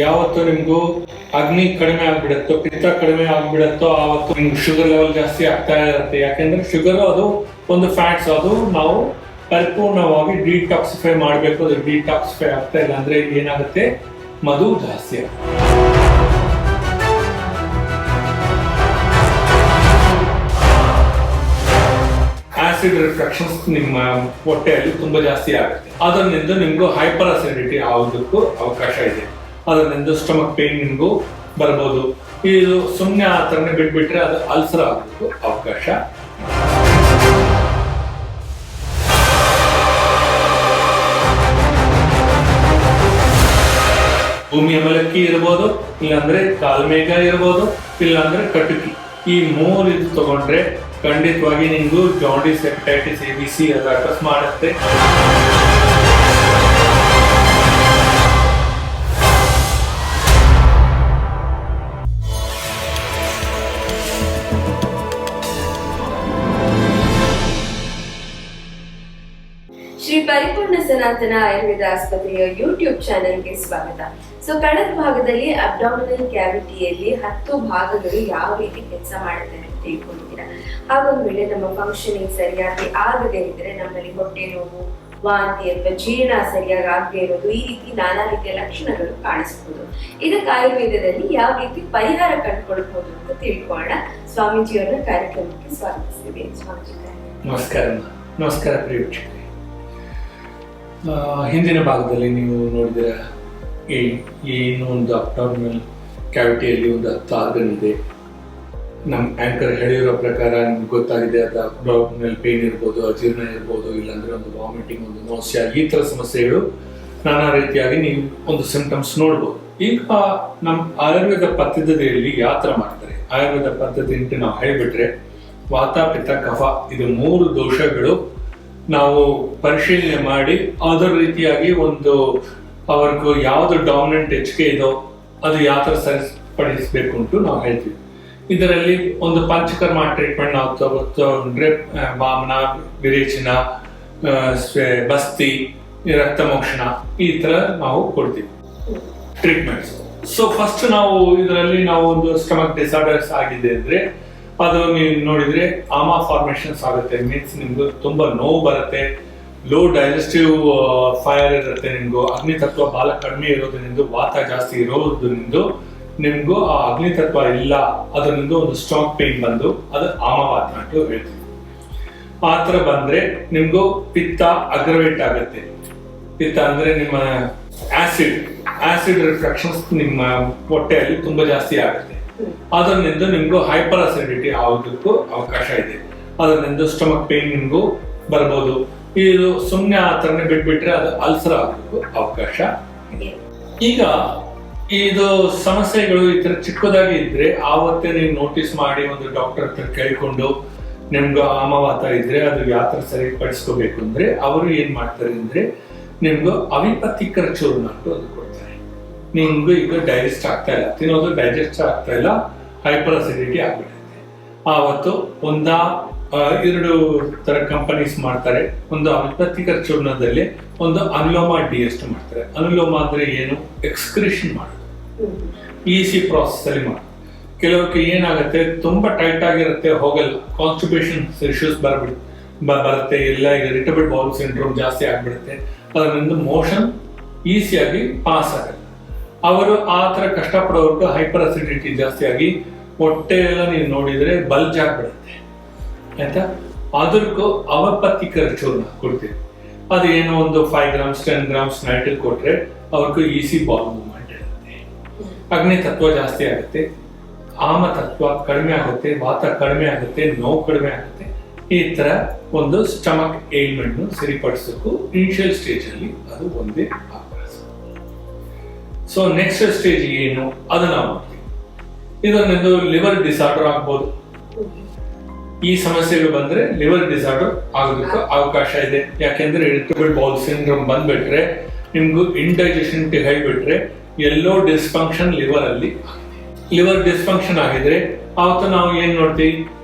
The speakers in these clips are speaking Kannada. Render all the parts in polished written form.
ಯಾವತ್ತು ನಿಮ್ಗೂ ಅಗ್ನಿ ಕಡಿಮೆ ಆಗ್ಬಿಡುತ್ತೋ, ಪಿತ್ತ ಕಡಿಮೆ ಆಗ್ಬಿಡುತ್ತೋ ಆವತ್ತು ನಿಮ್ಗೆ ಶುಗರ್ ಲೆವೆಲ್ ಜಾಸ್ತಿ ಆಗ್ತಾ ಇರುತ್ತೆ. ಯಾಕೆಂದ್ರೆ ಶುಗರ್ ಅದು ಒಂದು ಫ್ಯಾಟ್ಸ್, ಅದು ನಾವು ಪರಿಪೂರ್ಣವಾಗಿ ಡಿಟಾಕ್ಸಿಫೈ ಮಾಡಬೇಕು. ಅದು ಡಿಟಾಕ್ಸಿಫೈ ಆಗ್ತಾ ಇಲ್ಲ ಅಂದ್ರೆ ಏನಾಗುತ್ತೆ, ಮಧು ಜಾಸ್ತಿ ಆಗುತ್ತೆ. ಆಸಿಡ್ ರಿಫ್ಲೆಕ್ಷನ್ಸ್ ನಿಮ್ಮ ಹೊಟ್ಟೆಯಲ್ಲಿ ತುಂಬಾ ಜಾಸ್ತಿ ಆಗುತ್ತೆ. ಅದರಿಂದ ನಿಮ್ಗೂ ಹೈಪರ್ ಅಸಿಡಿಟಿ ಆಗೋದಕ್ಕೂ ಅವಕಾಶ ಇದೆ. ಅದರಿಂದ ಸ್ಟಮಕ್ ಪೇನ್ ನಿಮ್ಗೂ ಬರ್ಬೋದು. ಇದು ಸುಮ್ಮನೆ ಆ ಥರನೇ ಬಿಟ್ಬಿಟ್ರೆ ಅದು ಅಲ್ಸರ್ ಆಗೋದಕ್ಕೂ ಅವಕಾಶ. ಭೂಮಿ ಅಮಲಕ್ಕಿ ಇರ್ಬೋದು, ಇಲ್ಲಾಂದ್ರೆ ಕಾಲ್ಮೇಘ ಇರ್ಬೋದು, ಇಲ್ಲಾಂದ್ರೆ ಕಟುಕಿ. ಈ ಮೂರು ಇದು ತಗೊಂಡ್ರೆ ಖಂಡಿತವಾಗಿ ನಿಮ್ಗೂ ಜಾಂಡಿಸ್, ಹೆಪಟೈಟಿಸ್ ABC ಅದು ಅಟ್ಯಾಕ್ ಮಾಡುತ್ತೆ. ಶ್ರೀ ಪರಿಪೂರ್ಣ ಸನಾತನ ಆಯುರ್ವೇದ ಆಸ್ಪತ್ರೆಯ ಯೂಟ್ಯೂಬ್ ಚಾನೆಲ್ಗೆ ಸ್ವಾಗತ. ಕಳೆದ ಭಾಗದಲ್ಲಿ ಅಬ್ಡಾಮಿನಲ್ ಕ್ಯಾವಿಟಿಯಲ್ಲಿ 10 ಭಾಗಗಳು ಯಾವ ರೀತಿ ಕೆಲಸ ಮಾಡುತ್ತೆ ಅಂತ ತಿಳ್ಕೊಂಡಿದ್ದೀರಾ. ಹಾಗೊಂದ್ ವೇಳೆ ನಮ್ಮ ಫಂಕ್ಷನಿಂಗ್ ಸರಿಯಾಗಿ ಆಗದೆ ಇದ್ರೆ ನಮ್ಮಲ್ಲಿ ಹೊಟ್ಟೆ ನೋವು, ವಾಂತಿ ಅಥವಾ ಜೀರ್ಣ ಸರಿಯಾಗಿ ಆಗದೆ ಇರೋದು, ಈ ರೀತಿ ನಾನಾ ರೀತಿಯ ಲಕ್ಷಣಗಳು ಕಾಣಿಸಬಹುದು. ಇದಕ್ಕೆ ಆಯುರ್ವೇದದಲ್ಲಿ ಯಾವ ರೀತಿ ಪರಿಹಾರ ಕಂಡುಕೊಳ್ಬಹುದು ಅಂತ ತಿಳ್ಕೊಳ್ಳೋಣ. ಸ್ವಾಮೀಜಿಯವರನ್ನ ಕಾರ್ಯಕ್ರಮಕ್ಕೆ ಸ್ವಾಗತಿಸ್ತೀವಿ. ಸ್ವಾಮೀಜಿ ನಮಸ್ಕಾರ ಪ್ರಿಯ ವೀಕ್ಷಕರೇ. ಹಿಂದಿನ ಭಾಗದಲ್ಲಿ ನೀವು ನೋಡಿದರೆ ಏನು ಒಂದು ಅಬ್ಡಾಮಿನಲ್ ಕ್ಯಾವಿಟಿಯಲ್ಲಿ ಒಂದು 10 ಆರ್ಗನ್ ಇದೆ. ನಮ್ಮ ಆಂಕರ್ ಹೇಳಿರೋ ಪ್ರಕಾರ ನಿಮ್ಗೆ ಗೊತ್ತಾಗಿದೆ, ಅದು ಅಬ್ಡಾಮಿನಲ್ ಪೇನ್ ಇರ್ಬೋದು, ಅಜೀರ್ಣ ಇರ್ಬೋದು, ಇಲ್ಲಾಂದ್ರೆ ಒಂದು ವಾಮಿಟಿಂಗ್, ಒಂದು ನೋಸ್ಯಾ, ಈ ಥರ ಸಮಸ್ಯೆಗಳು ನಾನಾ ರೀತಿಯಾಗಿ ನೀವು ಒಂದು ಸಿಂಪ್ಟಮ್ಸ್ ನೋಡ್ಬೋದು. ಈಗ ನಮ್ಮ ಆಯುರ್ವೇದ ಪದ್ಧತಿಯಲ್ಲಿ ಯಾವ ಥರ ಮಾಡ್ತಾರೆ, ಆಯುರ್ವೇದ ಪದ್ಧತಿ ಅಂತ ನಾವು ಹೇಳಿಬಿಟ್ರೆ ವಾತ, ಪಿತ್ತ, ಕಫ ಇದು 3 ದೋಷಗಳು ನಾವು ಪರಿಶೀಲನೆ ಮಾಡಿ ಅದರ ರೀತಿಯಾಗಿ ಒಂದು ಅವ್ರಿಗೂ ಯಾವುದು ಡಾಮಿನೆಂಟ್ ಹೆಚ್ಚಿಗೆ ಇದೋ ಅದು ಯಾವ ಥರ ಸರಿಪಡಿಸಬೇಕು ಅಂತ ನಾವು ಹೇಳ್ತೀವಿ. ಇದರಲ್ಲಿ ಒಂದು ಪಂಚಕರ್ಮ ಟ್ರೀಟ್ಮೆಂಟ್ ನಾವು ತಗೊಂಡ್ರೆ ವಾಮನ, ವಿರೇಚನ, ಬಸ್ತಿ, ರಕ್ತಮೋಕ್ಷಣ ಈ ಥರ ನಾವು ಕೊಡ್ತೀವಿ ಟ್ರೀಟ್ಮೆಂಟ್ಸ್. ಫಸ್ಟ್ ನಾವು ಇದರಲ್ಲಿ ನಾವು ಒಂದು ಸ್ಟಮಕ್ ಡಿಸಾರ್ಡರ್ಸ್ ಆಗಿದೆ ಅಂದ್ರೆ ಅದು ನೀವು ನೋಡಿದ್ರೆ ಆಮಾ ಫಾರ್ಮೇಶನ್ಸ್ ಆಗುತ್ತೆ. ಮೀನ್ಸ್ ನಿಮ್ಗೆ ತುಂಬಾ ನೋವು ಬರುತ್ತೆ, ಲೋ ಡೈಜೆಸ್ಟಿವ್ ಫೈರ್ ಇರುತ್ತೆ, ನಿಮ್ಗೂ ಅಗ್ನಿ ತತ್ವ ಬಹಳ ಕಡಿಮೆ ಇರೋದ್ರಿಂದ, ವಾತ ಜಾಸ್ತಿ ಇರೋದ್ರಿಂದ ನಿಮ್ಗೂ ಆ ಅಗ್ನಿ ತತ್ವ ಇಲ್ಲ, ಅದರಿಂದ ಒಂದು ಸ್ಟಮಕ್ ಪೇನ್ ಬಂದು ಅದು ಆಮವಾತ ಅಂತ ಹೇಳ್ತೀವಿ. ಆ ಥರ ಬಂದ್ರೆ ನಿಮ್ಗೂ ಪಿತ್ತ ಅಗ್ರವೇಟ್ ಆಗುತ್ತೆ. ಪಿತ್ತ ಅಂದ್ರೆ ನಿಮ್ಮ ಆಸಿಡ್ ರಿಫ್ಲೆಕ್ಷನ್ಸ್ ನಿಮ್ಮ ಹೊಟ್ಟೆಯಲ್ಲಿ ತುಂಬಾ ಜಾಸ್ತಿ ಆಗುತ್ತೆ. ಅದರಿಂದ ನಿಮ್ಗೂ ಹೈಪರ್ ಅಸಿಡಿಟಿ ಆಗೋದಕ್ಕೂ ಅವಕಾಶ ಇದೆ. ಅದರಿಂದ ಸ್ಟಮಕ್ ಪೇನ್ ನಿಮ್ಗೂ ಬರ್ಬೋದು. ಇದು ಸುಮ್ಮನೆ ಆ ಥರನೇ ಬಿಟ್ಬಿಟ್ರೆ ಅದು ಅಲ್ಸರ್ ಆಗೋದಕ್ಕೂ ಅವಕಾಶ. ಈಗ ಇದು ಸಮಸ್ಯೆಗಳು ಈ ಥರ ಚಿಕ್ಕದಾಗಿ ಇದ್ರೆ ಆವತ್ತೇ ನೀವು ನೋಟಿಸ್ ಮಾಡಿ ಒಂದು ಡಾಕ್ಟರ್ ಹತ್ರ ಕೇಳ್ಕೊಂಡು ನಿಮ್ಗೆ ಆಮವಾತ ಇದ್ರೆ ಅದು ಯಾವ ಥರ ಸರಿಪಡಿಸ್ಕೋಬೇಕು ಅಂದ್ರೆ ಅವರು ಏನ್ ಮಾಡ್ತಾರೆ ಅಂದ್ರೆ ನಿಮ್ಗೂ ಅವಿಪತ್ತಿಕರ ಚೂರ್ಣ ಅಂತ ಅದು ಕೊಡ್ತಾರೆ. ನಿಮ್ಗೂ ಈಗ ಡೈಜೆಸ್ಟ್ ಆಗ್ತಾ ಇಲ್ಲ, ತಿನ್ನೋದು ಡೈಜೆಸ್ಟ್ ಆಗ್ತಾ ಇಲ್ಲ, ಹೈಪರ್ ಅಸಿಡಿಟಿ ಆಗ್ಬಿಡುತ್ತೆ. ಆವತ್ತು 2 ತರ ಕಂಪನೀಸ್ ಮಾಡ್ತಾರೆ. ಒಂದು ಅವಿಪತ್ತಿಕರ ಚೂರ್ಣದಲ್ಲಿ ಒಂದು ಅನುಲೋಮ ಡಿಎಸ್ಟ್ ಮಾಡ್ತಾರೆ. ಅನುಲೋಮ ಅಂದ್ರೆ ಏನು, ಎಕ್ಸ್ಕ್ರಿಷನ್ ಮಾಡೋದು, EC ಪ್ರಾಸೆಸ್ ಅಲ್ಲಿ ಮಾಡೋದು. ಕೆಲವಕ್ಕೆ ಏನಾಗುತ್ತೆ, ತುಂಬಾ ಟೈಟ್ ಆಗಿರುತ್ತೆ, ಹೋಗಲ್ಲ, ಕಾನ್ಸ್ಟಿಪೇಷನ್ ಇಶ್ಯೂಸ್ ಬರುತ್ತೆ, ಇಲ್ಲ ಇರಿಟಬಲ್ ಬೌಲ್ ಸಿಂಡ್ರೋಮ್ ಜಾಸ್ತಿ ಆಗ್ಬಿಡುತ್ತೆ. ಅದರಿಂದ ಮೋಷನ್ ಈಸಿಯಾಗಿ ಪಾಸ್ ಆಗುತ್ತೆ. ಅವರು ಆ ಥರ ಕಷ್ಟಪಡೋರ್ಗು ಹೈಪರ್ ಅಸಿಡಿಟಿ ಜಾಸ್ತಿ ಆಗಿ ಹೊಟ್ಟೆ ಎಲ್ಲ ನೀವು ನೋಡಿದ್ರೆ ಬಲ್ಜ್ ಆಗ್ಬಿಡುತ್ತೆ ಆಯ್ತಾ. ಅದಕ್ಕೂ ಅವಪತ್ತಿಕರ ಚೂರ್ಣ ಕೊಡ್ತೀವಿ. ಅದು ಏನೋ ಒಂದು 5 ಗ್ರಾಮ್ಸ್ 10 ಗ್ರಾಮ್ಸ್ ನೈಟ್ ಕೊಟ್ರೆ ಅವ್ರಿಗೂ EC ಬಾಲ್ ಮೂವ್ಮೆಂಟ್ ಇರುತ್ತೆ. ಅಗ್ನಿ ತತ್ವ ಜಾಸ್ತಿ ಆಗುತ್ತೆ, ಆಮ ತತ್ವ ಕಡಿಮೆ ಆಗುತ್ತೆ, ವಾತ ಕಡಿಮೆ ಆಗುತ್ತೆ, ನೋವು ಕಡಿಮೆ ಆಗುತ್ತೆ. ಈ ತರ ಒಂದು ಸ್ಟಮಕ್ ಏಲ್ಮೆಂಟ್ ಸರಿಪಡಿಸೋಕ್ಕೂ ಇನಿಷಿಯಲ್ ಸ್ಟೇಜ್ ಅಲ್ಲಿ ಅದು ಒಂದೇ ಅವಕಾಶ. ನೆಕ್ಸ್ಟ್ ಸ್ಟೇಜ್ ಏನು ಅದನ್ನ ಮಾಡ್ತೀವಿ. ಇದೊಂದು ಲಿವರ್ ಡಿಸಾರ್ಡರ್ ಆಗ್ಬೋದು. ಈ ಸಮಸ್ಯೆಗಳು ಬಂದ್ರೆ ಲಿವರ್ ಡಿಸಾರ್ಡರ್ ಆಗೋದಕ್ಕೆ ಅವಕಾಶ ಇದೆ. ಯಾಕೆಂದ್ರೆ ಇರಿಟಬಲ್ ಬೌಲ್ ಸಿಂಡ್ರೋಮ್ ಬಂದ್ಬಿಟ್ರೆ ನಿಮ್ಗೂ ಇಂಡೈಜೆಷನ್ ಹೇಳ್ಬಿಟ್ರೆ ಎಲ್ಲೋ ಡಿಸ್ಫಂಕ್ಷನ್ ಲಿವರ್ ಅಲ್ಲಿ ಆಗಿದೆ. ಲಿವರ್ ಡಿಸ್ಫಂಕ್ಷನ್ ಆಗಿದ್ರೆ ಅವತ್ತು ನಾವು ಏನ್ ನೋಡ್ತೀವಿ,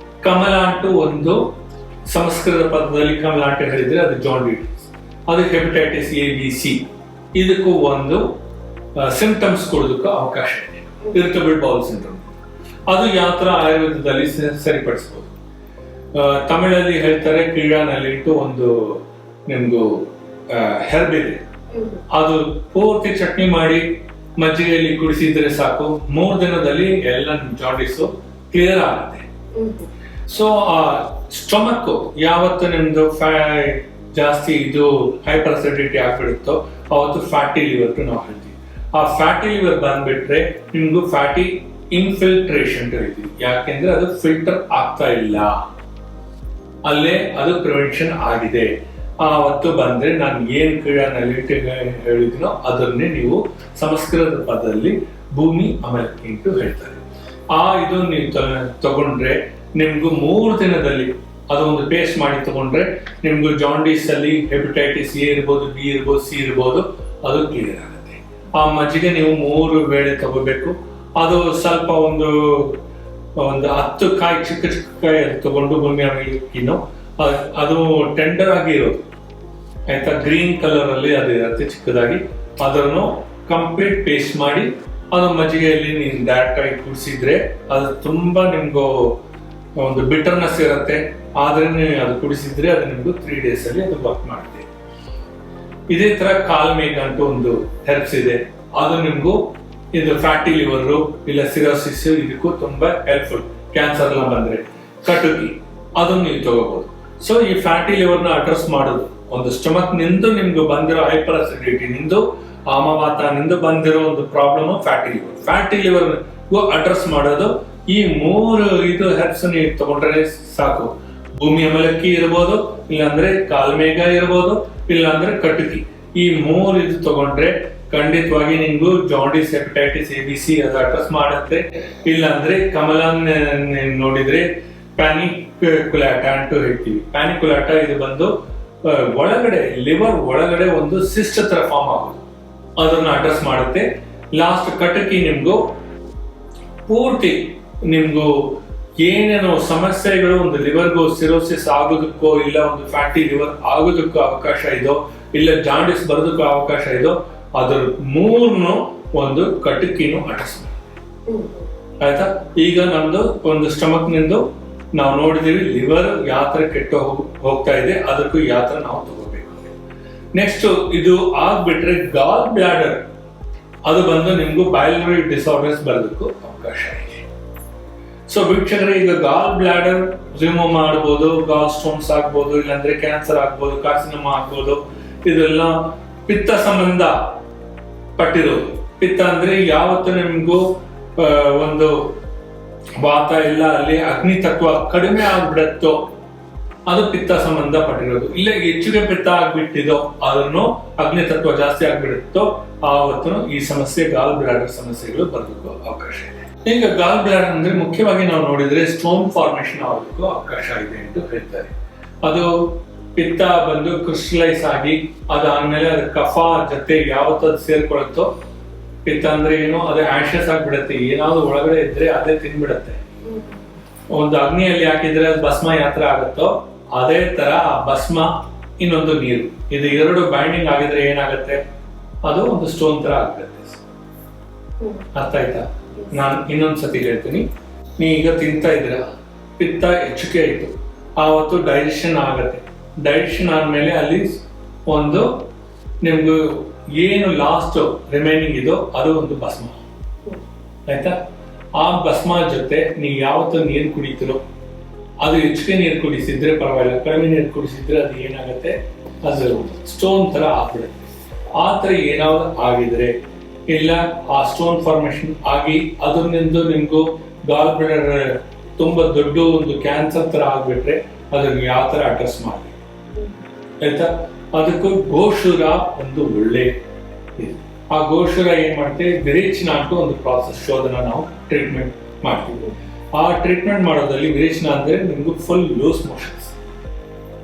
ಕಮಲ ಅಂಟು ಒಂದು ಸಂಸ್ಕೃತ ಪದದಲ್ಲಿ ಕಮಲ ಅಂತ ಹೇಳಿದ್ರೆ ಅದು ಜಾಂಡಿಸ್, ಅದು ಹೆಪಟೈಟಿಸ್ ABC. ಇದಕ್ಕೂ ಒಂದು ಸಿಂಪ್ಟಮ್ಸ್ ಕೊಡೋದಕ್ಕೂ ಅವಕಾಶ ಇದೆ. ಇರಿಟಬಲ್ ಬೌಲ್ ಸಿಂಡ್ರೋಮ್ ಅದು ಯಾವ ತರ ಆಯುರ್ವೇದದಲ್ಲಿ ಸರಿಪಡಿಸಬಹುದು. ತಮಿಳಲ್ಲಿ ಹೇಳ್ತಾರೆ ಕ್ರೀಡಾನಲ್ಲಿಟ್ಟು ಒಂದು ನಿಮ್ಗೂ ಹೆರ್ಬ್ ಇದೆ, ಅದು ಪೂರ್ತಿ ಚಟ್ನಿ ಮಾಡಿ ಮಜ್ಜಿಗೆಯಲ್ಲಿ ಕುಡಿಸಿದ್ರೆ ಸಾಕು, 3 ದಿನದಲ್ಲಿ ಎಲ್ಲ ಜಾಂಡಿಸು ಕ್ಲಿಯರ್ ಆಗುತ್ತೆ. ಸೊ ಆ ಸ್ಟೊಮಕ್ ಯಾವತ್ತು ನಿಮ್ದು ಜಾಸ್ತಿ ಇದು ಹೈಪರ್ ಅಸಿಡಿಟಿ ಆಗ್ಬಿಡುತ್ತೋ ಅವತ್ತು ಫ್ಯಾಟಿ ಲಿವರ್ ನಾವು ಹೇಳ್ತೀವಿ. ಆ ಫ್ಯಾಟಿ ಲಿವರ್ ಬಂದ್ಬಿಟ್ರೆ ನಿಮ್ಗೂ ಫ್ಯಾಟಿ ಇನ್ಫಿಲ್ಟ್ರೇಷನ್ ಕರಿತೀವಿ. ಯಾಕೆಂದ್ರೆ ಅದು ಫಿಲ್ಟರ್ ಆಗ್ತಾ ಇಲ್ಲ, ಅಲ್ಲೇ ಅದು ಪ್ರಿವೆನ್ಷನ್ ಆಗಿದೆ. ಆವತ್ತು ಬಂದ್ರೆ ನಾನು ಏನ್ ಕ್ರೀಡಾನಲ್ಲಿ ಹೇಳಿದ್ನೋ ಅದನ್ನೇ ನೀವು ಸಂಸ್ಕೃತ ಪದದಲ್ಲಿ ಭೂಮಿ ಅಮಲಕ್ಕಿ ಅಂತ ಹೇಳ್ತಾರೆ. ಇದು ನೀವು ತಗೊಂಡ್ರೆ ನಿಮ್ಗೂ 3 ದಿನದಲ್ಲಿ ಅದೊಂದು ಪೇಸ್ಟ್ ಮಾಡಿ ತಗೊಂಡ್ರೆ ನಿಮ್ಗೂ ಜಾಂಡೀಸ್ ಅಲ್ಲಿ ಹೆಪಟೈಟಿಸ್ ಎ ಇರ್ಬೋದು, ಬಿ ಇರ್ಬೋದು, ಸಿ ಇರ್ಬೋದು, ಅದು ಕ್ಲಿಯರ್ ಆಗುತ್ತೆ. ಆ ಮಜ್ಜಿಗೆ ನೀವು 3 ವೇಳೆ ತಗೋಬೇಕು. ಅದು ಸ್ವಲ್ಪ ಒಂದು 10 ಕಾಯಿ ಚಿಕ್ಕ ಕಾಯಿ ತಗೊಂಡು ಭೂಮಿ ಅಮಲಕ್ಕಿನೋ ಅದು ಟೆಂಡರ್ ಆಗಿ ಇರೋದು ಆಯ್ತಾ, ಗ್ರೀನ್ ಕಲರ್ ಅಲ್ಲಿ ಅದು ಇರುತ್ತೆ ಚಿಕ್ಕದಾಗಿ, ಅದನ್ನು ಕಂಪ್ಲೀಟ್ ಪೇಸ್ಟ್ ಮಾಡಿ ಅದು ಮಜ್ಜಿಗೆಯಲ್ಲಿ ನೀವು ಡೈರೆಕ್ಟ್ ಆಗಿ ಕುಡಿಸಿದ್ರೆ ಅದು ತುಂಬಾ ನಿಮ್ಗೂ ಒಂದು ಬಿಟರ್ನೆಸ್ ಇರುತ್ತೆ. ಆದ್ರೆ ನೀವು ಅದು ಕುಡಿಸಿದ್ರೆ ಅದು ನಿಮ್ಗೂ 3 days ಅಲ್ಲಿ ಅದು ವರ್ಕ್ ಮಾಡುತ್ತೆ. ಇದೇ ತರ ಕಾಲ್ಮೇಘ ಅಂತ ಒಂದು ಹೆರ್ಬ್ಸ್ ಇದೆ, ಅದು ನಿಮ್ಗೂ ಇದು ಫ್ಯಾಟಿ ಲಿವರ್ ಇಲ್ಲ ಸಿರೋಸಿಸ್ ಇದಕ್ಕೂ ತುಂಬಾ ಹೆಲ್ಪ್ಫುಲ್. ಕ್ಯಾನ್ಸರ್ ಎಲ್ಲ ಬಂದ್ರೆ ಕಟುಕಿ ಅದನ್ನು ನೀವು ತಗೋಬಹುದು. ಸೊ ಈ ಫ್ಯಾಟಿ ಲಿವರ್ ನ ಅಡ್ರೆಸ್ ಮಾಡೋದು ಒಂದು ಸ್ಟಮಕ್ ನಿಂದು ನಿಮ್ಗೆ ಬಂದಿರೋ ಹೈಪರ್ ಅಸಿಡಿಟಿ ನಿಂದು ಆಮವಾತ ನಿಂದು ಬಂದಿರೋ ಒಂದು ಪ್ರಾಬ್ಲಮ್ ಫ್ಯಾಟಿ ಲಿವರ್ ಅಡ್ರೆಸ್ ಮಾಡೋದು ಈ 3 ಇದು ಹೆರ್ಬ್ಸ್ ನೀವು ತಗೊಂಡ್ರೆ ಸಾಕು. ಭೂಮಿ ಅಮಲಕ್ಕಿ ಇರ್ಬೋದು, ಇಲ್ಲಾಂದ್ರೆ ಕಾಲ್ಮೇಘ ಇರ್ಬೋದು, ಇಲ್ಲಾಂದ್ರೆ ಕಟುಕಿ. ಈ 3 ಇದು ತಗೊಂಡ್ರೆ ಖಂಡಿತವಾಗಿ ನಿಮ್ಗೂ jaundice, hepatitis A B C ಅದು ಅಡ್ರೆಸ್ ಮಾಡುತ್ತೆ. ಇಲ್ಲಾಂದ್ರೆ ಕಮಲಾನ್ ನೋಡಿದ್ರೆ ಪ್ಯಾನಿಕುಲಾಟ ಅಂತ ಹೇಳ್ತೀವಿ. ಪ್ಯಾನಿಕುಲಾಟ ಇದು ಬಂದು ಒಳಗಡೆ ಲಿವರ್ ಒಳಗಡೆ ಒಂದು ಸಿಸ್ಟ್ ತರ ಫಾರ್ಮ್ ಆಗೋದು, ಅದನ್ನ ಅಡ್ರೆಸ್ ಮಾಡುತ್ತೆ. ಲಾಸ್ಟ್ ಕಟಕಿ ನಿಮ್ಗೂ ಪೂರ್ತಿ ನಿಮ್ಗೂ ಏನೇನೋ ಸಮಸ್ಯೆಗಳು ಒಂದು ಲಿವರ್ಗೂ ಸಿರೋಸಿಸ್ ಆಗೋದಕ್ಕೋ ಇಲ್ಲ ಒಂದು ಫ್ಯಾಟಿ ಲಿವರ್ ಆಗೋದಕ್ಕೂ ಅವಕಾಶ ಇದೋ ಇಲ್ಲ ಜಾಂಡಿಸ್ ಬರೋದಕ್ಕೂ ಅವಕಾಶ ಇದೋ ಅದ್ರ 3 ಒಂದು ಕಟಕಿನೂ ಅಡ್ರೆಸ್ ಮಾಡುತ್ತೆ. ಆಯ್ತಾ, ಈಗ ನಮ್ದು ಒಂದು ಸ್ಟಮಕ್ ನಿಂದು ನಾವು ನೋಡಿದೀವಿ ಲಿವರ್ ಯಾವ ತರ ಕೆಟ್ಟ ಹೋಗ್ತಾ ಇದೆ, ಅದಕ್ಕೂ ಯಾವ ತರ ನಾವು ತಗೋಬೇಕು. ನೆಕ್ಸ್ಟ್ ಇದು ಆಗ್ಬಿಟ್ರೆ ಗಾಲ್ ಬ್ಲಾಡರ್ ಅದು ಬಂದು ನಿಮ್ಗೂ ಬೈಲರಿ ಡಿಸಾರ್ಡರ್ಸ್ ಬರೋದಕ್ಕೂ ಅವಕಾಶ ಇದೆ. ಸೊ ವೀಕ್ಷಕರೇ, ಈಗ ಗಾಲ್ ಬ್ಲಾಡರ್ ರಿಮೂವ್ ಮಾಡಬಹುದು, ಗಾಲ್ ಸ್ಟೋನ್ಸ್ ಆಗ್ಬೋದು, ಇಲ್ಲಾಂದ್ರೆ ಕ್ಯಾನ್ಸರ್ ಆಗ್ಬೋದು, ಕಾರ್ಸಿನೋಮಾ ಆಗ್ಬೋದು. ಇದೆಲ್ಲ ಪಿತ್ತ ಸಂಬಂಧ ಪಟ್ಟಿರೋದು. ಪಿತ್ತ ಅಂದ್ರೆ ಯಾವತ್ತು ನಿಮ್ಗೂ ಒಂದು ವಾತ ಇಲ್ಲ ಅಲ್ಲಿ ಅಗ್ನಿ ತತ್ವ ಕಡಿಮೆ ಆಗ್ಬಿಡತ್ತೋ ಅದು ಪಿತ್ತ ಸಂಬಂಧ ಪಟ್ಟಿರೋದು. ಇಲ್ಲ ಹೆಚ್ಚಿಗೆ ಪಿತ್ತ ಆಗ್ಬಿಟ್ಟಿದೋ ಅದನ್ನು ಅಗ್ನಿ ತತ್ವ ಜಾಸ್ತಿ ಆಗ್ಬಿಡುತ್ತೋ ಆವತ್ತು ಈ ಸಮಸ್ಯೆ ಗಾಲ್ ಬ್ಲಾಡರ್ ಸಮಸ್ಯೆಗಳು ಬರೋದಕ್ಕೂ ಅವಕಾಶ ಇದೆ. ಈಗ ಗಾಲ್ ಬ್ಲಾಡರ್ ಅಂದ್ರೆ ಮುಖ್ಯವಾಗಿ ನಾವು ನೋಡಿದ್ರೆ ಸ್ಟೋನ್ ಫಾರ್ಮೇಶನ್ ಆಗೋದಕ್ಕೂ ಅವಕಾಶ ಇದೆ ಎಂದು ಹೇಳ್ತಾರೆ. ಅದು ಪಿತ್ತ ಬಂದು ಕ್ರಿಸ್ಟಲೈಸ್ ಆಗಿ ಅದಾದ್ಮೇಲೆ ಅದು ಕಫ ಜೊತೆ ಯಾವತ್ತದು ಸೇರ್ಕೊಳುತ್ತೋ, ಪಿತ್ತ ಅಂದ್ರೆ ಏನು, ಅದು ಆಶಸ್ ಆಗ್ಬಿಡತ್ತೆ. ಏನಾದ್ರು ಒಳಗಡೆ ಇದ್ರೆ ಅದೇ ತಿನ್ಬಿಡತ್ತೆ. ಒಂದು ಅಗ್ನಿಯಲ್ಲಿ ಹಾಕಿದ್ರೆ ಅದು ಭಸ್ಮ ಯಾತ್ರ ಆಗುತ್ತೋ ಅದೇ ತರ ಆ ಭಸ್ಮ ಇನ್ನೊಂದು ನೀರು ಇದು 2 ಬೈಂಡಿಂಗ್ ಆಗಿದ್ರೆ ಏನಾಗುತ್ತೆ, ಅದು ಒಂದು ಸ್ಟೋನ್ ತರ ಆಗ್ಬಿಡುತ್ತೆ. ಅರ್ಥ ಆಯ್ತಾ? ನಾನು ಇನ್ನೊಂದ್ಸತಿ ಹೇಳ್ತೀನಿ. ನೀ ಈಗ ತಿಂತಾ ಇದ್ರ ಪಿತ್ತ ಹೆಚ್ಚಿಗೆ ಆಯ್ತು, ಆವತ್ತು ಡೈಜೆಷನ್ ಆಗತ್ತೆ. ಡೈಜೆಷನ್ ಆದ್ಮೇಲೆ ಅಲ್ಲಿ ಒಂದು ನಿಮ್ಗೆ ಏನು ಲಾಸ್ಟ್ ರಿಮೈನಿಂಗ್ ಇದೋ ಅದು ಒಂದು ಭಸ್ಮ. ಆಯ್ತಾ? ಆ ಭಸ್ಮ ಜೊತೆ ನೀವು ಯಾವತ್ತು ನೀರು ಕುಡಿತೀರೋ ಅದು ಹೆಚ್ಚಿಗೆ ನೀರು ಕುಡಿಸಿದ್ರೆ ಪರವಾಗಿಲ್ಲ, ಕಡಿಮೆ ನೀರು ಕುಡಿಸಿದ್ರೆ ಅದು ಏನಾಗುತ್ತೆ, ಅದು ಸ್ಟೋನ್ ತರ ಆಗ್ಬಿಡುತ್ತೆ. ಆ ತರ ಏನಾದ್ರು ಆಗಿದ್ರೆ ಇಲ್ಲ ಆ ಸ್ಟೋನ್ ಫಾರ್ಮೇಶನ್ ಆಗಿ ಅದರಿಂದ ನಿಮ್ಗೂ ಗಾಲ್ ಬ್ಲಾಡರ್ ತುಂಬಾ ದೊಡ್ಡ ಒಂದು ಕ್ಯಾನ್ಸರ್ ತರ ಆಗ್ಬಿಟ್ರೆ ಅದನ್ನ ಯಾವ ತರ ಅಡ್ರೆಸ್ ಮಾಡಿ. ಆಯ್ತಾ? ಅದಕ್ಕೂ ಗೋಶೂರ ಒಂದು ಒಳ್ಳೆ ಇದು. ಆ ಗೋಶೂರ ಏನ್ ಮಾಡ್ತೀವಿ, ವಿರೇಚನ ಅಂತ ಒಂದು ಪ್ರಾಸೆಸ್ ಶೋಧನ ನಾವು ಟ್ರೀಟ್ಮೆಂಟ್ ಮಾಡ್ತೀವಿ. ಆ ಟ್ರೀಟ್ಮೆಂಟ್ ಮಾಡೋದ್ರಲ್ಲಿ ವಿರೇಚನ ಅಂದ್ರೆ ನಿಮ್ಗೂ ಫುಲ್ ಲೂಸ್ ಮೋಷನ್ಸ್.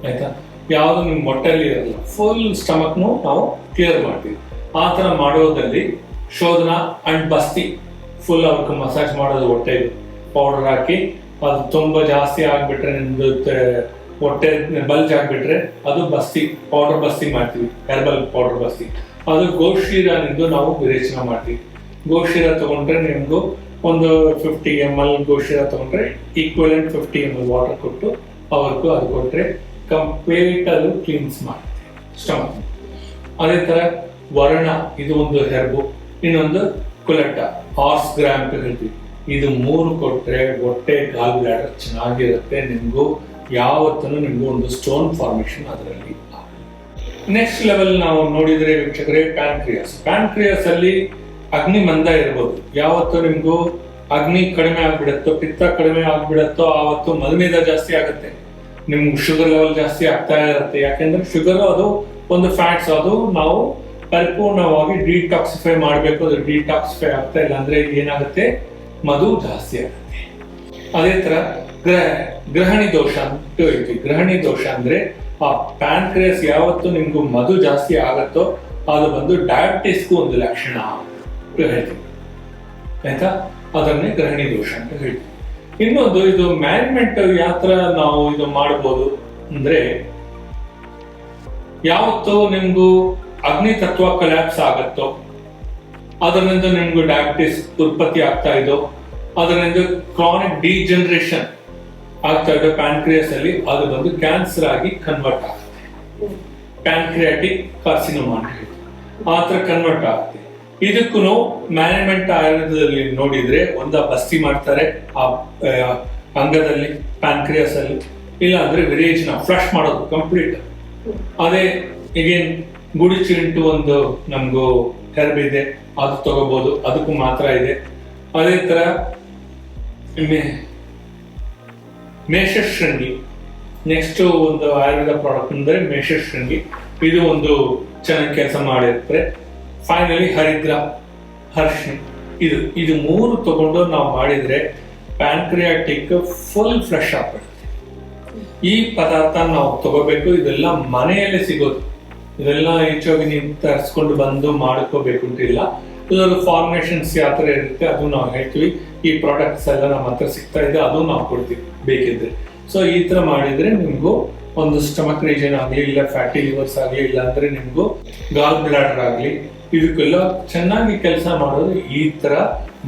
ಆಯ್ತಾ? ಯಾವುದು ನಿಮ್ ಮೊಟ್ಟೆಯಲ್ಲಿ ಇರಲ್ಲ, ಫುಲ್ ಸ್ಟಮಕ್ನು ನಾವು ಕ್ಲಿಯರ್ ಮಾಡ್ತೀವಿ. ಆ ತರ ಮಾಡೋದ್ರಲ್ಲಿ ಶೋಧನ ಅಂಡ್ ಬಸ್ತಿ ಫುಲ್ ಅವ್ರಿಗೆ ಮಸಾಜ್ ಮಾಡೋದು, ಹೊಟ್ಟೆ ಪೌಡರ್ ಹಾಕಿ ಅದು ತುಂಬಾ ಜಾಸ್ತಿ ಆಗ್ಬಿಟ್ರೆ ನಿಮ್ದು ಹೊಟ್ಟೆ ಬಲ್ಜ್ ಆಗ್ಬಿಟ್ರೆ ಅದು ಬಸ್ತಿ ಪೌಡರ್ ಬಸ್ತಿ ಮಾಡ್ತೀವಿ, ಹೆರ್ಬಲ್ ಪೌಡರ್ ಬಸ್ತಿ. ಅದು ಗೋಶೀರನಿಂದ ನಾವು ವಿರೇಚನ ಮಾಡ್ತೀವಿ. ಗೋಶೀರ ತಗೊಂಡ್ರೆ ನಿಮ್ಗೂ ಒಂದು 50 ml ಗೋಶೀರ ತಗೊಂಡ್ರೆ ಈಕ್ವಲೆಂಟ್ 50 ml ವಾಟರ್ ಕೊಟ್ಟು ಅವ್ರಿಗೂ ಅದು ಕೊಟ್ಟರೆ ಕಂಪ್ಲೀಟ್ ಅದು ಕ್ಲೀನ್ಸ್ ಮಾಡುತ್ತೆ ಸ್ಟಮಕ್. ಅದೇ ತರ ವರ್ಣ, ಇದು ಒಂದು ಹೆರ್ಬು. ಇನ್ನೊಂದು ಕುಲಟ, ಹಾರ್ಸ್ ಗ್ರಾಮ್ ಅಂತ ಹೇಳ್ತೀವಿ. ಇದು 3 ಕೊಟ್ರೆ ಹೊಟ್ಟೆ ಗಾಲ್ ಬ್ಲಾಡರ್ ಚೆನ್ನಾಗಿರುತ್ತೆ. ನಿಮ್ಗೂ ಯಾವತ್ತೂ ನಿಮ್ಗೂ ಒಂದು ಸ್ಟೋನ್ ಫಾರ್ಮೇಶನ್ ಅದರಲ್ಲಿ. ನೆಕ್ಸ್ಟ್ ಲೆವೆಲ್ ನಾವು ನೋಡಿದ್ರೆ ವೀಕ್ಷಕರೇ, ಪ್ಯಾನ್ಕ್ರಿಯಾಸ್ ಅಲ್ಲಿ ಅಗ್ನಿ ಮಂದ ಇರ್ಬೋದು. ಯಾವತ್ತು ನಿಮ್ಗೂ ಅಗ್ನಿ ಕಡಿಮೆ ಆಗ್ಬಿಡತ್ತೋ, ಪಿತ್ತ ಕಡಿಮೆ ಆಗ್ಬಿಡತ್ತೋ, ಆವತ್ತು ಮಧುಮೇಹ ಜಾಸ್ತಿ ಆಗುತ್ತೆ. ನಿಮ್ಗೆ ಶುಗರ್ ಲೆವೆಲ್ ಜಾಸ್ತಿ ಆಗ್ತಾ ಇರುತ್ತೆ. ಯಾಕೆಂದ್ರೆ ಶುಗರ್ ಅದು ಒಂದು ಫ್ಯಾಟ್ಸ್, ಅದು ನಾವು ಪರಿಪೂರ್ಣವಾಗಿ ಡಿಟಾಕ್ಸಿಫೈ ಮಾಡಬೇಕು. ಅದು ಡಿಟಾಕ್ಸಿಫೈ ಆಗ್ತಾ ಇಲ್ಲ ಅಂದ್ರೆ ಏನಾಗುತ್ತೆ, ಮಧು ಜಾಸ್ತಿ ಆಗುತ್ತೆ. ಅದೇ ತರ ಗ್ರಹಣಿ ದೋಷ ಅಂತ ಹೇಳ್ತೀವಿ. ಗ್ರಹಣಿ ದೋಷ ಅಂದ್ರೆ ಆ ಪ್ಯಾನ್ಕ್ರಿಯಾಸ್ ಯಾವತ್ತು ನಿಮ್ಗೂ ಮಧು ಜಾಸ್ತಿ ಆಗತ್ತೋ ಅದು ಬಂದು ಡಯಾಬಿಟಿಸ್ಗೂ ಒಂದು ಲಕ್ಷಣ ಅಂತ ಹೇಳ್ತೀವಿ. ಆಯ್ತಾ, ಅದನ್ನೇ ಗ್ರಹಣಿ ದೋಷ ಅಂತ ಹೇಳ್ತೀವಿ. ಇನ್ನೊಂದು, ಇದು ಮ್ಯಾನೇಜ್ಮೆಂಟ್ ಯಾವ ತರ ನಾವು ಇದು ಮಾಡಬಹುದು ಅಂದ್ರೆ, ಯಾವತ್ತು ನಿಮ್ಗೂ ಅಗ್ನಿ ತತ್ವ ಕೊಲ್ಯಾಪ್ಸ್ ಆಗತ್ತೋ, ಅದರಿಂದ ನಿಮ್ಗೂ ಡಯಾಬಿಟಿಸ್ ಉತ್ಪತ್ತಿ ಆಗ್ತಾ ಇದೋ, ಅದರಿಂದ ಕ್ರಾನಿಕ್ ಡಿಜನರೇಷನ್ ಆಗ್ತಾ ಇದೆ ಪ್ಯಾನ್ಕ್ರಿಯಾಸ್ ಅಲ್ಲಿ, ಅದು ಬಂದು ಕ್ಯಾನ್ಸರ್ ಆಗಿ ಕನ್ವರ್ಟ್ ಆಗುತ್ತೆ. ಪ್ಯಾನ್ಕ್ರಿಯಾಟಿಕ್ ಕಾರ್ಸಿನೋಮಾ ಅಂತ ಹೇಳ್ತೀವಿ. ಆ ತರ ಕನ್ವರ್ಟ್ ಆಗುತ್ತೆ. ಇದಕ್ಕೂ ಮ್ಯಾನೇಜ್ಮೆಂಟ್ ಆಯುರ್ವೇದದಲ್ಲಿ ನೋಡಿದ್ರೆ ಒಂದ ಬಸ್ತಿ ಮಾಡ್ತಾರೆ ಆ ಅಂಗದಲ್ಲಿ, ಪ್ಯಾನ್ಕ್ರಿಯಾಸ್ ಅಲ್ಲಿ. ಇಲ್ಲ ಅಂದ್ರೆ ವಿರೇಚನ, ಫ್ಲಶ್ ಮಾಡೋದು ಕಂಪ್ಲೀಟ್. ಅದೇ ಈಗೇನ್ ಗುಡಿಚಿಂಟು ಒಂದು ನಮ್ಗೂ ಹೆರ್ಬ್ ಇದೆ, ಅದು ತಗೋಬಹುದು, ಅದಕ್ಕೂ ಮಾತ್ರ ಇದೆ. ಅದೇ ತರ ಮೇಷಶೃಂಗಿ, ನೆಕ್ಸ್ಟ್ ಒಂದು ಆಯುರ್ವೇದ ಪ್ರಾಡಕ್ಟ್ ಅಂದ್ರೆ ಮೇಷಶೃಂಗಿ. ಇದು ಒಂದು ಚೆನ್ನಾಗಿ ಕೆಲಸ ಮಾಡಿರ್ತಾರೆ. ಫೈನಲಿ ಹರಿದ್ರ, ಹರ್ಷಿಣಿ, ಇದು 3 ತಗೊಂಡು ನಾವು ಮಾಡಿದ್ರೆ ಪ್ಯಾನ್ಕ್ರಿಯಾಟಿಕ್ ಫುಲ್ ಫ್ರೆಶ್ ಆಗ್ಬಿಡುತ್ತೆ. ಈ ಪದಾರ್ಥ ನಾವು ತಗೋಬೇಕು. ಇದೆಲ್ಲ ಮನೆಯಲ್ಲೇ ಸಿಗೋದು. ಇದೆಲ್ಲ ಹೆಚ್ಚಾಗಿ ನೀವು ತರಿಸ್ಕೊಂಡು ಬಂದು ಮಾಡ್ಕೋಬೇಕು ಅಂತಿಲ್ಲ. ಇದರ ಫಾರ್ಮೇಶನ್ಸ್ ಯಾವ ತರ ಇರುತ್ತೆ ಅದು ನಾವು ಹೇಳ್ತೀವಿ. ಈ ಪ್ರಾಡಕ್ಟ್ಸ್ ಎಲ್ಲ ನಮ್ಮ ಹತ್ರ ಸಿಗ್ತಾ ಇದೆ, ಅದು ನಾವು ಕೊಡ್ತೀವಿ ಬೇಕಿದ್ರೆ. ಸೊ ಈ ತರ ಮಾಡಿದ್ರೆ ನಿಮ್ಗೂ ಒಂದು ಸ್ಟಮಕ್ ರೀಜನ್ ಆಗ್ಲಿ, ಇಲ್ಲ ಫ್ಯಾಟಿ ಲಿವರ್ಸ್ ಆಗ್ಲಿ, ಇಲ್ಲ ಅಂದ್ರೆ ನಿಮ್ಗೂ ಗಾಲ್ ಬ್ಲಾಡರ್ ಆಗ್ಲಿ, ಇದಕ್ಕೆಲ್ಲ ಚೆನ್ನಾಗಿ ಕೆಲಸ ಮಾಡೋದು ಈ ತರ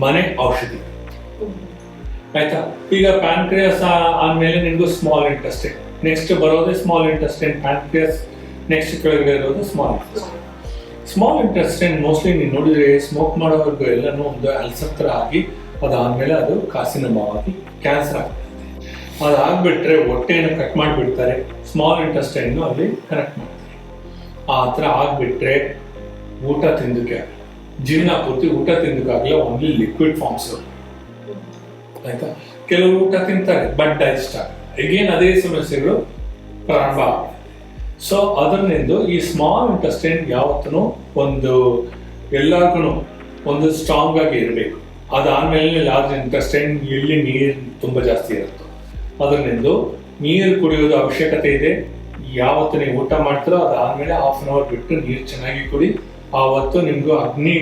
ಮನೆ ಔಷಧಿ. ಆಯ್ತಾ, ಈಗ ಪ್ಯಾನ್ಕ್ರಿಯಾಸ್ ಆದ್ಮೇಲೆ ನಿಮ್ಗೂ ಸ್ಮಾಲ್ ಇಂಟೆಸ್ಟೈನ್, ನೆಕ್ಸ್ಟ್ ಬರೋದೇ ಸ್ಮಾಲ್ ಇಂಟೆಸ್ಟೈನ್. ಪ್ಯಾನ್ಕ್ರಿಯಾಸ್ ನೆಕ್ಸ್ಟ್ ಕೆಳಗಡೆ ಇರೋದು small intestine. Small intestine mostly ನೀವು ನೋಡಿದ್ರೆ ಸ್ಮೋಕ್ ಮಾಡೋವರೆಗೂ ಎಲ್ಲನೂ ಒಂದು ಅಲ್ಸರ್ ತರ ಆಗಿ, ಅದಾದ್ಮೇಲೆ ಅದು ಕಾರ್ಸಿನೋಮಾವಾಗಿ ಕ್ಯಾನ್ಸರ್ ಆಗುತ್ತೆ. ಅದಾಗ್ಬಿಟ್ರೆ ಹೊಟ್ಟೆಯನ್ನು ಕಟ್ ಮಾಡಿಬಿಡ್ತಾರೆ, ಸ್ಮಾಲ್ ಇಂಟೆಸ್ಟೈನ್ ಅಲ್ಲಿ ಕನೆಕ್ಟ್ ಮಾಡ್ತಾರೆ. ಆ ಥರ ಆಗ್ಬಿಟ್ರೆ ಊಟ ತಿಂದಕ್ಕೆ ಆಗಲ್ಲ, ಜೀವನ ಪೂರ್ತಿ ಊಟ ತಿಂದಕ್ಕಾಗಲ್ಲ, ಓನ್ಲಿ ಲಿಕ್ವಿಡ್ ಫಾರ್ಮ್ಸ್. ಆಯ್ತಾ, ಕೆಲವರು ಊಟ ತಿಂತಾರೆ ಬಟ್ ಡೈಜೆಸ್ಟ್ ಆಗಲ್ಲ. ಈಗೇನು ಅದೇ ಸಮಸ್ಯೆಗಳು ಪ್ರಾರಂಭ ಆಗುತ್ತೆ. ಸೊ ಅದರಿಂದ ಈ ಸ್ಮಾಲ್ ಇಂಟೆಸ್ಟೈನ್ ಯಾವತ್ತೂ ಒಂದು ಎಲ್ಲರಿಗೂ ಒಂದು ಸ್ಟ್ರಾಂಗ್ ಆಗಿ ಇರಬೇಕು. ಅದಾದ್ಮೇಲೆ ಲಾರ್ಜ್ ಇಂಟೆಸ್ಟೈನ್, ಎಲ್ಲಿ ನೀರು ತುಂಬ ಜಾಸ್ತಿ ಇರುತ್ತೋ ಅದರಿಂದ ನೀರು ಕುಡಿಯೋದು ಅವಶ್ಯಕತೆ ಇದೆ. ಯಾವತ್ತು ನೀವು ಊಟ ಮಾಡ್ತೀರೋ ಅದಾದ್ಮೇಲೆ 1/2 hour ಬಿಟ್ಟು ನೀರು ಚೆನ್ನಾಗಿ ಕುಡಿ. ಆವತ್ತು ನಿಮ್ಗೂ ಅಗ್ನಿ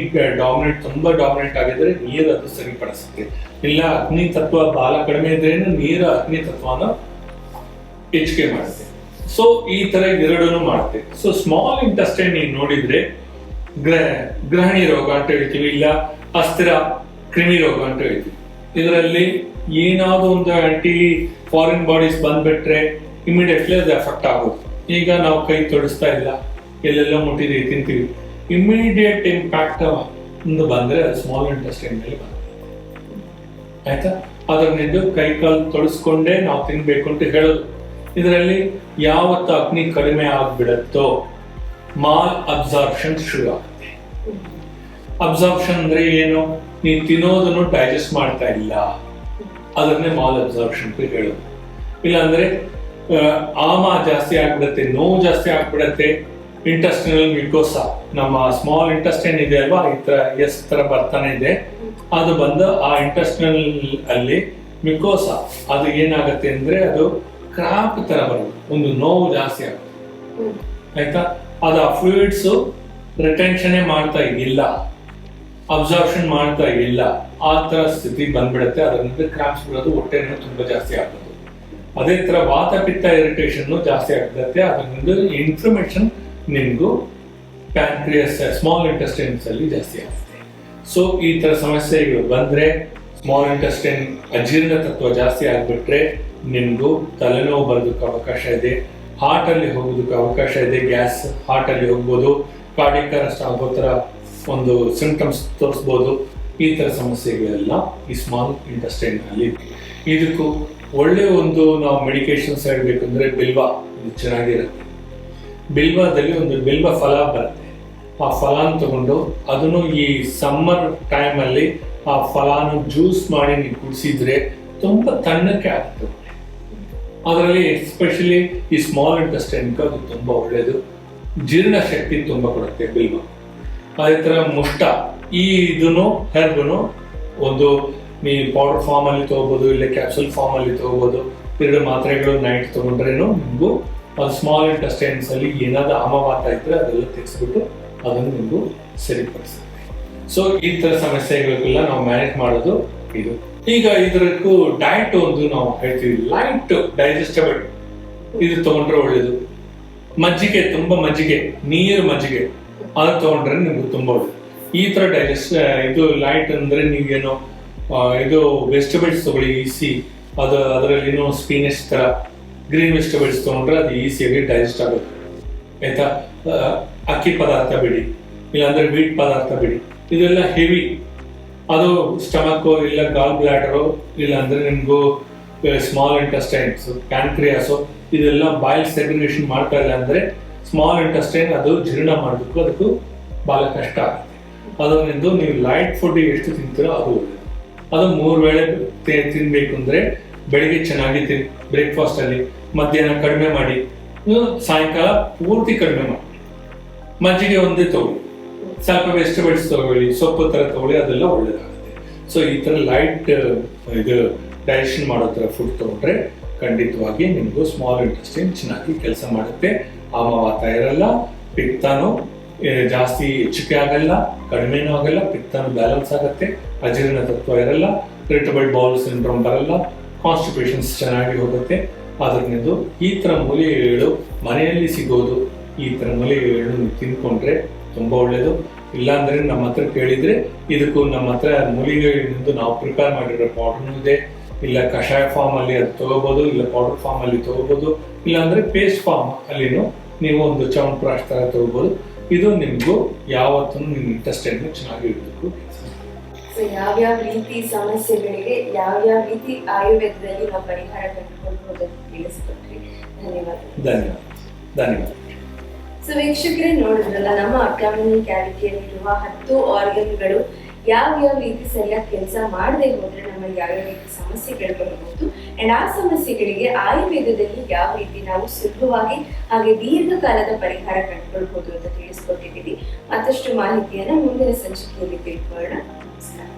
ಡಾಮಿನೇಟ್, ತುಂಬಾ ಡಾಮಿನೇಟ್ ಆಗಿದ್ರೆ ನೀರು ಅದು ಸರಿಪಡಿಸುತ್ತೆ. ಇಲ್ಲ ಅಗ್ನಿ ತತ್ವ ಬಾಲ ಕಡಿಮೆ ಇದ್ರೇನು ನೀರು ಅಗ್ನಿ ತತ್ವನ ಹೆಚ್ಚಿಗೆ ಮಾಡುತ್ತೆ. ಸೊ ಈ ತರ ಎರಡೂ ಮಾಡುತ್ತೆ. ಸೊ ಸ್ಮಾಲ್ ಇಂಟೆಸ್ಟೈನ್ ನೀವು ನೋಡಿದ್ರೆ ಗ್ರಹಣಿ ರೋಗ ಅಂತ ಹೇಳ್ತೀವಿ, ಇಲ್ಲ ಅಸ್ಥಿರ ಕ್ರಿಮಿ ರೋಗ ಅಂತ ಹೇಳ್ತೀವಿ. ಇದರಲ್ಲಿ ಏನಾದ್ರು ಒಂದು ಆಂಟಿ ಫಾರಿನ್ ಬಾಡೀಸ್ ಬಂದ್ಬಿಟ್ರೆ ಇಮಿಡಿಯೇಟ್ಲಿ ಅದು ಎಫೆಕ್ಟ್ ಆಗೋದು. ಈಗ ನಾವು ಕೈ ತೊಡಿಸ್ತಾ ಇಲ್ಲ, ಎಲ್ಲೆಲ್ಲ ಮುಟ್ಟಿದೀವಿ, ತಿಂತೀವಿ, ಇಮಿಡಿಯೇಟ್ ಇಂಪ್ಯಾಕ್ಟ್ ಒಂದು ಬಂದ್ರೆ ಅದು ಸ್ಮಾಲ್ ಇಂಟೆಸ್ಟೈನ್ ಮೇಲೆ ಬರುತ್ತೆ. ಆಯ್ತಾ, ಅದರಿಂದ ಕೈ ಕಾಲು ತೊಡಿಸ್ಕೊಂಡೇ ನಾವು ತಿನ್ಬೇಕು ಅಂತ ಹೇಳೋದು. ಇದರಲ್ಲಿ ಯಾವತ್ತು ಅಗ್ನಿ ಕಡಿಮೆ ಆಗ್ಬಿಡತ್ತೋ ಮಾಲ್ ಅಬ್ಸಾರ್ಪ್ಷನ್ ಶುರು ಆಗುತ್ತೆ. ಅಬ್ಸಾರ್ಪ್ಷನ್ ಅಂದ್ರೆ ಏನು, ನೀವು ತಿನ್ನೋದನ್ನು ಡೈಜೆಸ್ಟ್ ಮಾಡ್ತಾ ಇಲ್ಲ, ಅದನ್ನೇ ಮಾಲ್ ಅಬ್ಸಾರ್ಪ್ಷನ್ ಅಂತ ಹೇಳೋದು. ಇಲ್ಲಾಂದ್ರೆ ಆಮ ಜಾಸ್ತಿ ಆಗ್ಬಿಡತ್ತೆ, ನೋವು ಜಾಸ್ತಿ ಆಗ್ಬಿಡತ್ತೆ. ಇಂಟೆಸ್ಟಿನಲ್ ಮ್ಯೂಕೋಸಾ, ನಮ್ಮ ಸ್ಮಾಲ್ ಇಂಟೆಸ್ಟೈನ್ ಇದೆ ಅಲ್ವಾ, ಈ ತರ ಎಸ್ ತರ ಬರ್ತಾನೆ ಇದೆ, ಅದು ಬಂದು ಆ ಇಂಟೆಸ್ಟಿನಲ್ ಅಲ್ಲಿ ಮ್ಯೂಕೋಸಾ ಅದು ಏನಾಗುತ್ತೆ ಅಂದ್ರೆ ಅದು ಕ್ರಾಂಪ್ ತರ ಬರೋದು, ಒಂದು ನೋವು ಜಾಸ್ತಿ ಆಗುತ್ತೆ. ಆಯ್ತಾ, ಅದು ಆ ಫ್ಲೂಯಿಡ್ಸ್ ರಿಟೆನ್ಷನ್ ಮಾಡ್ತಾ ಇಲ್ಲ, ಅಬ್ಸಾರ್ಪ್ಷನ್ ಮಾಡ್ತಾ ಇಲ್ಲ, ಆ ತರ ಸ್ಥಿತಿ ಬಂದ್ಬಿಡುತ್ತೆ. ಅದರಿಂದ ಕ್ರಾಂಪ್ಸ್ ಬಿಡೋದು, ಹೊಟ್ಟೆ ನೋವು ತುಂಬಾ ಜಾಸ್ತಿ ಆಗೋದು. ಅದೇ ತರ ವಾತ ಪಿತ್ತ ಇರಿಟೇಷನ್ ಜಾಸ್ತಿ ಆಗ್ಬಿಡುತ್ತೆ. ಅದರಿಂದ ಇನ್ಫ್ಲಮೇಷನ್ ನಿಮ್ಗೂ ಪ್ಯಾನ್ಕ್ರಿಯಸ್ ಸ್ಮಾಲ್ ಇಂಟೆಸ್ಟೈನ್ಸ್ ಅಲ್ಲಿ ಜಾಸ್ತಿ ಆಗುತ್ತೆ. ಸೊ ಈ ತರ ಸಮಸ್ಯೆಗಳು ಬಂದ್ರೆ, ಸ್ಮಾಲ್ ಇಂಟೆಸ್ಟೈನ್ ಅಜೀರ್ಣ ತತ್ವ ಜಾಸ್ತಿ ಆಗ್ಬಿಟ್ರೆ ನಿಮ್ಗೂ ತಲೆನೋವು ಬರೋದಕ್ಕೆ ಅವಕಾಶ ಇದೆ, ಹಾರ್ಟ್ ಅಲ್ಲಿ ಹೋಗೋದಕ್ಕೆ ಅವಕಾಶ ಇದೆ, ಗ್ಯಾಸ್ ಹಾರ್ಟ್ ಅಲ್ಲಿ ಹೋಗ್ಬೋದು, ಕಾರ್ಡಿಯಕ್ ಅರೆಸ್ಟ್ ಆಗೋ ಥರ ಒಂದು ಸಿಂಪ್ಟಮ್ಸ್ ತೋರಿಸ್ಬೋದು. ಈ ಥರ ಸಮಸ್ಯೆಗಳೆಲ್ಲ ಈ ಸ್ಮಾಲ್ ಇಂಟೆಸ್ಟೈನ್ ಅಲ್ಲಿ. ಇದಕ್ಕೂ ಒಳ್ಳೆ ಒಂದು ನಾವು ಮೆಡಿಕೇಶನ್ಸ್ ಹೇಳಬೇಕಂದ್ರೆ ಬಿಲ್ವ, ಇದು ಚೆನ್ನಾಗಿರುತ್ತೆ. ಬಿಲ್ವದಲ್ಲಿ ಒಂದು ಬಿಲ್ವ ಫಲ ಬರುತ್ತೆ, ಆ ಫಲಾನ ತಗೊಂಡು ಅದನ್ನು ಈ ಸಮ್ಮರ್ ಟೈಮಲ್ಲಿ ಆ ಫಲಾನು ಜ್ಯೂಸ್ ಮಾಡಿ ನೀವು ಕುಡಿಸಿದ್ರೆ ತುಂಬ ತಣ್ಣಕ್ಕೆ ಆಗುತ್ತೆ. ಅದರಲ್ಲಿ ಎಸ್ಪೆಷಲಿ ಈ ಸ್ಮಾಲ್ ಇಂಟೆಸ್ಟೈನ್ಗೆ ಅದು ತುಂಬ ಒಳ್ಳೆಯದು, ಜೀರ್ಣಶಕ್ತಿ ತುಂಬ ಕೊಡುತ್ತೆ ಬಿಲ್ವ. ಅದೇ ಥರ ಮುಷ್ಟ, ಈ ಇದನ್ನು ಹೆರ್ಬನು ಒಂದು ನೀವು ಪೌಡರ್ ಫಾರ್ಮಲ್ಲಿ ತೊಗೋಬೋದು, ಇಲ್ಲ ಕ್ಯಾಪ್ಸೂಲ್ ಫಾರ್ಮಲ್ಲಿ ತೊಗೋಬೋದು. 2 ಮಾತ್ರೆಗಳು ನೈಟ್ ತೊಗೊಂಡ್ರೇನು ನಿಮಗೂ ಅದು ಸ್ಮಾಲ್ ಇಂಟೆಸ್ಟೈನ್ಸಲ್ಲಿ ಏನಾದರೂ ಆಮವಾತ ಇದ್ದರೆ ಅದೆಲ್ಲ ತೆಗೆಸ್ಬಿಟ್ಟು ಅದನ್ನು ನಿಮಗೂ ಸರಿಪಡಿಸುತ್ತೆ. ಸೊ ಈ ಥರ ಸಮಸ್ಯೆಗಳಿಗೆಲ್ಲ ನಾವು ಮ್ಯಾನೇಜ್ ಮಾಡೋದು ಇದು. ಈಗ ಇದಕ್ಕೂ ಡಯಟ್ ಒಂದು ನಾವು ಹೇಳ್ತೀವಿ, ಲೈಟ್ ಡೈಜೆಸ್ಟಬಲ್ ಇದು ತಗೊಂಡ್ರೆ ಒಳ್ಳೇದು. ಮಜ್ಜಿಗೆ, ತುಂಬ ಮಜ್ಜಿಗೆ, ನೀರು ಮಜ್ಜಿಗೆ ಅದು ತಗೊಂಡ್ರೆ ನಿಮ್ಗೆ ತುಂಬ ಒಳ್ಳೇದು. ಈ ಥರ ಇದು ಲೈಟ್ ಅಂದರೆ ನೀವೇನೋ ಇದು ವೆಜಿಟೇಬಲ್ಸ್ ತಗೊಳ್ಳಿ, ಈಸಿ ಅದು ಅದರಲ್ಲಿನೋ ಸ್ಪಿನಚ್ ಥರ ಗ್ರೀನ್ ವೆಜಿಟೇಬಲ್ಸ್ ತಗೊಂಡ್ರೆ ಅದು ಈಸಿಯಾಗಿ ಡೈಜೆಸ್ಟ್ ಆಗುತ್ತೆ, ಆಯ್ತಾ. ಅಕ್ಕಿ ಪದಾರ್ಥ ಬಿಡಿ, ಇಲ್ಲಾಂದ್ರೆ ವೀಟ್ ಪದಾರ್ಥ ಬಿಡಿ, ಇದೆಲ್ಲ ಹೆವಿ, ಅದು ಸ್ಟಮಕ್ಕು ಇಲ್ಲ ಗಾಲ್ ಬ್ಲಾಡರು, ಇಲ್ಲ ಅಂದ್ರೆ ನಿಮಗೂ ಸ್ಮಾಲ್ ಇಂಟೆಸ್ಟೈನ್ಸ್ ಪ್ಯಾನ್ಕ್ರಿಯಾಸು ಇದೆಲ್ಲ ಬಾಯಿಲ್ ಸೆಗ್ರಿಗೇಷನ್ ಮಾಡ್ತಾ ಇಲ್ಲ ಅಂದ್ರೆ ಸ್ಮಾಲ್ ಇಂಟೆಸ್ಟೈನ್ ಅದು ಜೀರ್ಣ ಮಾಡೋದಕ್ಕೂ ಅದಕ್ಕೂ ಭಾಳ ಕಷ್ಟ ಆಗುತ್ತೆ. ಅದರಿಂದ ನೀವು ಲೈಟ್ ಫುಡ್ ಎಷ್ಟು ತಿಂತೀರೋ ಅದು ಒಳ್ಳೆಯದು. ಅದು 3 ವೇಳೆ ತಿನ್ಬೇಕು ಅಂದ್ರೆ ಬೆಳಿಗ್ಗೆ ಚೆನ್ನಾಗಿ ಬ್ರೇಕ್ಫಾಸ್ಟ್ ಅಲ್ಲಿ, ಮಧ್ಯಾಹ್ನ ಕಡಿಮೆ ಮಾಡಿ, ಸಾಯಂಕಾಲ ಪೂರ್ತಿ ಕಡಿಮೆ ಮಾಡಿ, ಮಜ್ಜಿಗೆ ಒಂದೇ ತಗೊಳ್ಳಿ, ಸ್ವಲ್ಪ ವೆಜಿಟೇಬಲ್ಸ್ ತಗೊಳ್ಳಿ, ಸೊಪ್ಪು ಥರ ತಗೊಳ್ಳಿ, ಅದೆಲ್ಲ ಒಳ್ಳೇದಾಗುತ್ತೆ. ಸೊ ಈ ಥರ ಲೈಟ್ ಇದು ಡೈಜೆಷನ್ ಮಾಡೋ ಥರ ಫುಡ್ ತಗೊಂಡ್ರೆ ಖಂಡಿತವಾಗಿ ನಿಮಗೂ ಸ್ಮಾಲ್ ಇಂಟೆಸ್ಟೈನ್ ಚೆನ್ನಾಗಿ ಕೆಲಸ ಮಾಡುತ್ತೆ. ಆಮವಾತ ಇರಲ್ಲ, ಪಿತ್ತನೂ ಜಾಸ್ತಿ ಹೆಚ್ಚಿಗೆ ಆಗಲ್ಲ, ಕಡಿಮೆನೂ ಆಗಲ್ಲ, ಪಿತ್ತನೂ ಬ್ಯಾಲೆನ್ಸ್ ಆಗುತ್ತೆ, ಅಜೀರ್ಣ ತತ್ವ ಇರಲ್ಲ, ಇರಿಟಬಲ್ ಬೌಲ್ ಸಿಂಡ್ರೋಮ್ ಬರಲ್ಲ, ಕಾನ್ಸ್ಟಿಪೇಷನ್ಸ್ ಚೆನ್ನಾಗಿ ಹೋಗುತ್ತೆ. ಅದರಿಂದ ಈ ಥರ ಮೂಲಿಕೆಗಳು ಮನೆಯಲ್ಲಿ ಸಿಗೋದು, ಈ ಥರ ಮೂಲಿಕೆಗಳು ನೀವು ತಿನ್ಕೊಂಡ್ರೆ ತುಂಬ ಒಳ್ಳೆಯದು. ಇಲ್ಲಾಂದರೆ ನಮ್ಮ ಹತ್ರ ಕೇಳಿದರೆ ಇದಕ್ಕೂ ನಮ್ಮ ಹತ್ರ ಮೂಲಿಕೆಗಳಿಂದ ನಾವು ಪ್ರಿಪೇರ್ ಮಾಡಿರೋ ಪೌಡರ್ನೂ ಇದೆ, ಇಲ್ಲ ಕಷಾಯ ಫಾರ್ಮಲ್ಲಿ ಅದು ತೊಗೋಬೋದು, ಇಲ್ಲ ಪೌಡರ್ ಫಾರ್ಮಲ್ಲಿ ತೊಗೋಬೋದು, ಇಲ್ಲಾಂದರೆ ಪೇಸ್ಟ್ ಫಾರ್ಮ್ ಅಲ್ಲಿನೂ ನೀವು ಒಂದು ಚ್ಯವನಪ್ರಾಶ್ ಥರ ತೊಗೋಬೋದು. ಇದು ನಿಮಗೂ ಯಾವತ್ತೂ ನಿಮ್ಮ ಇಂಟೆಸ್ಟೈನ್ ಚೆನ್ನಾಗಿ ಇಡಬೇಕು. ಯಾವ್ಯಾವ ರೀತಿ ಸಮಸ್ಯೆಗಳಿಗೆ ಯಾವ್ಯಾವ ರೀತಿ ಆಯುರ್ವೇದದಲ್ಲಿ ನಾವು ಪರಿಹಾರ ಕಂಡುಕೊಳ್ಬಹುದು ಅಂತ ತಿಳಿಸ್ಕೊಟ್ರಿ. ಧನ್ಯವಾದ. ಸೊ ವೀಕ್ಷಕರೇ, ನೋಡಿದ್ರಲ್ಲ, ನಮ್ಮ ಅಬ್ಡಾಮಿನಲ್ ಕ್ಯಾವಿಟಿಯಲ್ಲಿರುವ 10 ಆರ್ಗನ್ಗಳು ಯಾವ ರೀತಿ ಸರಿಯಾಗಿ ಕೆಲಸ ಮಾಡದೆ ಹೋದ್ರೆ ನಮಗೆ ಯಾವ ರೀತಿ ಸಮಸ್ಯೆಗಳು ಬರಬಹುದು, ಅಂಡ್ ಆ ಸಮಸ್ಯೆಗಳಿಗೆ ಆಯುರ್ವೇದದಲ್ಲಿ ಯಾವ ರೀತಿ ನಾವು ಸುಲಭವಾಗಿ ಹಾಗೆ ದೀರ್ಘಕಾಲದ ಪರಿಹಾರ ಕಂಡುಕೊಳ್ಬಹುದು ಅಂತ ತಿಳಿಸ್ಕೊಟ್ಟಿದ್ದೀವಿ. ಮತ್ತಷ್ಟು ಮಾಹಿತಿಯನ್ನ ಮುಂದಿನ ಸಂಚಿಕೆಯಲ್ಲಿ ತಿಳ್ಕೊಳ್ಳೋಣ. ನಮಸ್ಕಾರ.